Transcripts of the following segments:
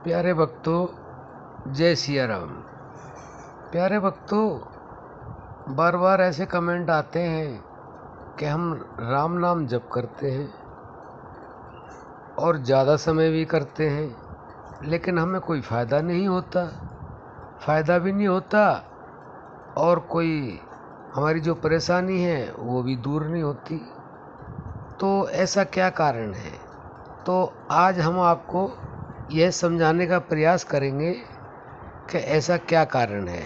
प्यारे भक्तों, जय सिया राम। प्यारे भक्तों, बार बार ऐसे कमेंट आते हैं कि हम राम नाम जप करते हैं और ज़्यादा समय भी करते हैं, लेकिन हमें कोई फ़ायदा नहीं होता, फ़ायदा भी नहीं होता और कोई हमारी जो परेशानी है वो भी दूर नहीं होती। तो ऐसा क्या कारण है? तो आज हम आपको यह समझाने का प्रयास करेंगे कि ऐसा क्या कारण है।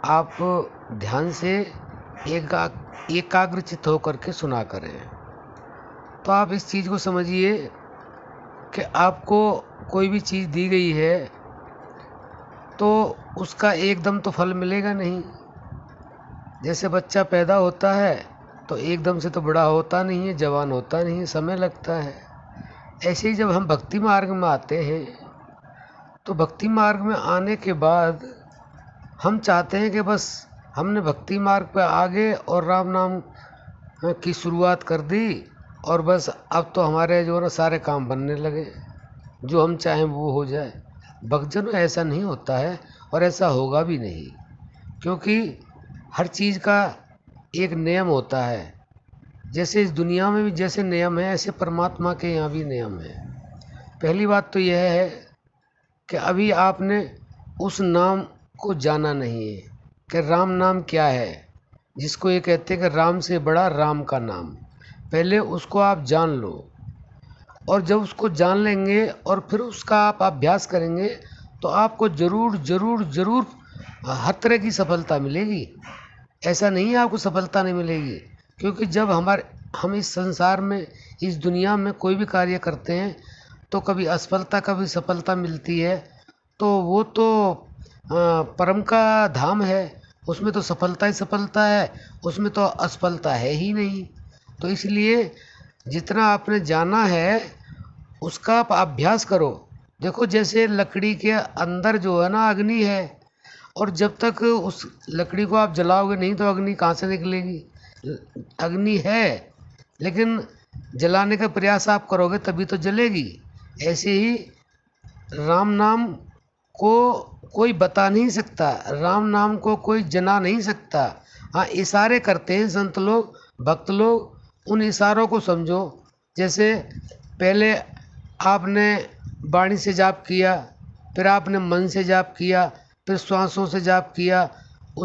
आप ध्यान से एकाग्रचित होकर के सुना करें। तो आप इस चीज़ को समझिए कि आपको कोई भी चीज़ दी गई है तो उसका एकदम तो फल मिलेगा नहीं। जैसे बच्चा पैदा होता है तो एकदम से तो बड़ा होता नहीं है, जवान होता नहीं है, समय लगता है। ऐसे ही जब हम भक्ति मार्ग में आते हैं तो भक्ति मार्ग में आने के बाद हम चाहते हैं कि बस हमने भक्ति मार्ग पर आगे और राम नाम की शुरुआत कर दी और बस अब तो हमारे जो है ना सारे काम बनने लगे, जो हम चाहें वो हो जाए। भक्तजनों, ऐसा नहीं होता है और ऐसा होगा भी नहीं, क्योंकि हर चीज़ का एक नियम होता है। जैसे इस दुनिया में भी जैसे नियम है, ऐसे परमात्मा के यहाँ भी नियम है। पहली बात तो यह है कि अभी आपने उस नाम को जाना नहीं है कि राम नाम क्या है, जिसको ये कहते हैं कि राम से बड़ा राम का नाम। पहले उसको आप जान लो, और जब उसको जान लेंगे और फिर उसका आप अभ्यास करेंगे तो आपको ज़रूर ज़रूर ज़रूर हर तरह की सफलता मिलेगी। ऐसा नहीं है आपको सफलता नहीं मिलेगी, क्योंकि जब हम इस संसार में, इस दुनिया में कोई भी कार्य करते हैं तो कभी असफलता कभी सफलता मिलती है। तो वो तो परम का धाम है, उसमें तो सफलता ही सफलता है, उसमें तो असफलता है ही नहीं। तो इसलिए जितना आपने जाना है उसका आप अभ्यास करो। देखो, जैसे लकड़ी के अंदर जो है ना अग्नि है, और जब तक उस लकड़ी को आप जलाओगे नहीं तो अग्नि कहाँ से निकलेगी। अग्नि है, लेकिन जलाने का प्रयास आप करोगे तभी तो जलेगी। ऐसे ही राम नाम को कोई बता नहीं सकता, राम नाम को कोई जना नहीं सकता। हाँ, इशारे करते हैं संत लोग, भक्त लोग। उन इशारों को समझो। जैसे पहले आपने वाणी से जाप किया, फिर आपने मन से जाप किया, फिर श्वासों से जाप किया,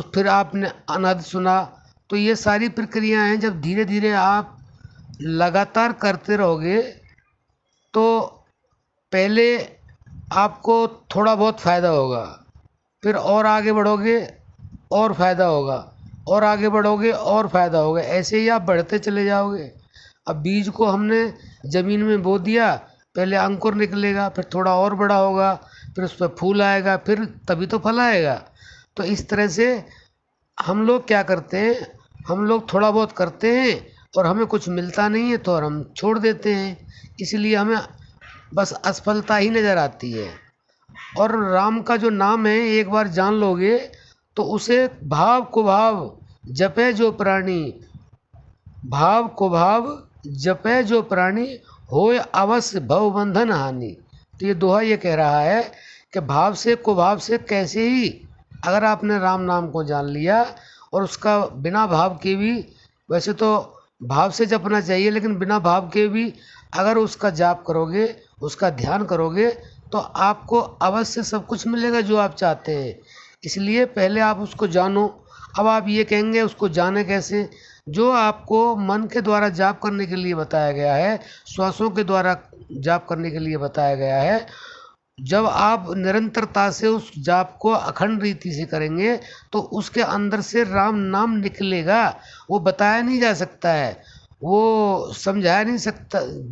फिर आपने अनहद सुना। तो ये सारी प्रक्रियाएं हैं, जब धीरे धीरे आप लगातार करते रहोगे तो पहले आपको थोड़ा बहुत फ़ायदा होगा, फिर और आगे बढ़ोगे और फ़ायदा होगा, और आगे बढ़ोगे और फ़ायदा होगा। ऐसे ही आप बढ़ते चले जाओगे। अब बीज को हमने ज़मीन में बो दिया, पहले अंकुर निकलेगा, फिर थोड़ा और बड़ा होगा, फिर उस पर फूल आएगा, फिर तभी तो फल आएगा। तो इस तरह से हम लोग क्या करते हैं, हम लोग थोड़ा बहुत करते हैं और हमें कुछ मिलता नहीं है तो हम छोड़ देते हैं। इसलिए हमें बस असफलता ही नज़र आती है। और राम का जो नाम है एक बार जान लोगे तो उसे भाव को भाव जपे जो प्राणी, भाव को भाव जपे जो प्राणी, होय अवश्य भव बंधन हानि। तो ये दोहा ये कह रहा है कि भाव से को भाव से कैसे ही अगर आपने राम नाम को जान लिया और उसका बिना भाव के भी, वैसे तो भाव से जपना चाहिए लेकिन बिना भाव के भी अगर उसका जाप करोगे, उसका ध्यान करोगे तो आपको अवश्य सब कुछ मिलेगा जो आप चाहते हैं। इसलिए पहले आप उसको जानो। अब आप ये कहेंगे उसको जाने कैसे? जो आपको मन के द्वारा जाप करने के लिए बताया गया है, श्वासों के द्वारा जाप करने के लिए बताया गया है, जब आप निरंतरता से उस जाप को अखंड रीति से करेंगे तो उसके अंदर से राम नाम निकलेगा। वो बताया नहीं जा सकता है, वो समझाया नहीं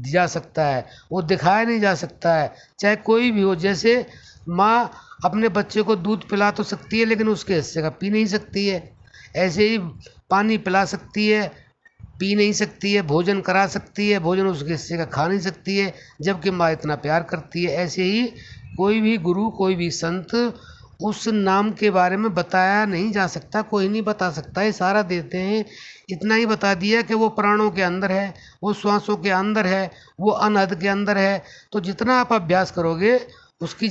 जा सकता है, वो दिखाया नहीं जा सकता है, चाहे कोई भी हो। जैसे माँ अपने बच्चे को दूध पिला तो सकती है लेकिन उसके हिस्से का पी नहीं सकती है। ऐसे ही पानी पिला सकती है, पी नहीं सकती है। भोजन करा सकती है, भोजन उसके हिस्से का खा नहीं सकती है, जबकि माँ इतना प्यार करती है। ऐसे ही कोई भी गुरु, कोई भी संत उस नाम के बारे में बताया नहीं जा सकता, कोई नहीं बता सकता। इशारा देते हैं, इतना ही बता दिया कि वो प्राणों के अंदर है, वो श्वासों के अंदर है, वो अनहद के अंदर है। तो जितना आप अभ्यास करोगे उसकी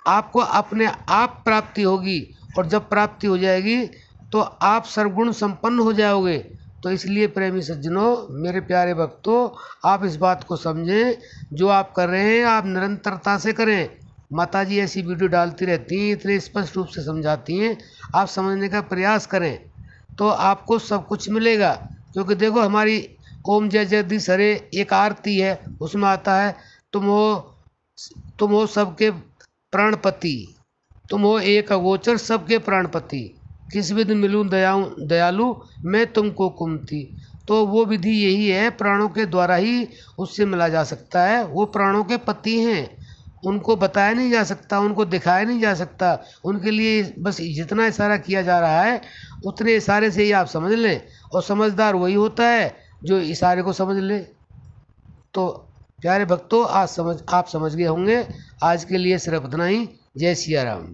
आपको अपने आप प्राप्ति होगी, और जब प्राप्ति हो जाएगी तो आप सर्वगुण संपन्न हो जाओगे। तो इसलिए प्रेमी सज्जनों, मेरे प्यारे भक्तों, आप इस बात को समझें, जो आप कर रहे हैं आप निरंतरता से करें। माता जी ऐसी वीडियो डालती रहती हैं, इतने स्पष्ट रूप से समझाती हैं, आप समझने का प्रयास करें तो आपको सब कुछ मिलेगा। क्योंकि देखो, हमारी ओम जय जगदीश हरे एक आरती है, उसमें आता है, तुम हो सबके प्राणपति, तुम हो एक अगोचर सबके प्राणपति, किस विधि मिलूं दयालु मैं तुमको कुमति। तो वो विधि यही है, प्राणों के द्वारा ही उससे मिला जा सकता है। वो प्राणों के पति हैं, उनको बताया नहीं जा सकता, उनको दिखाया नहीं जा सकता। उनके लिए बस जितना इशारा किया जा रहा है उतने इशारे से ही आप समझ लें, और समझदार वही होता है जो इशारे को समझ ले। तो प्यारे भक्तों, आप समझ गए होंगे। आज के लिए सिर्फ इतना ही। जय सिया राम।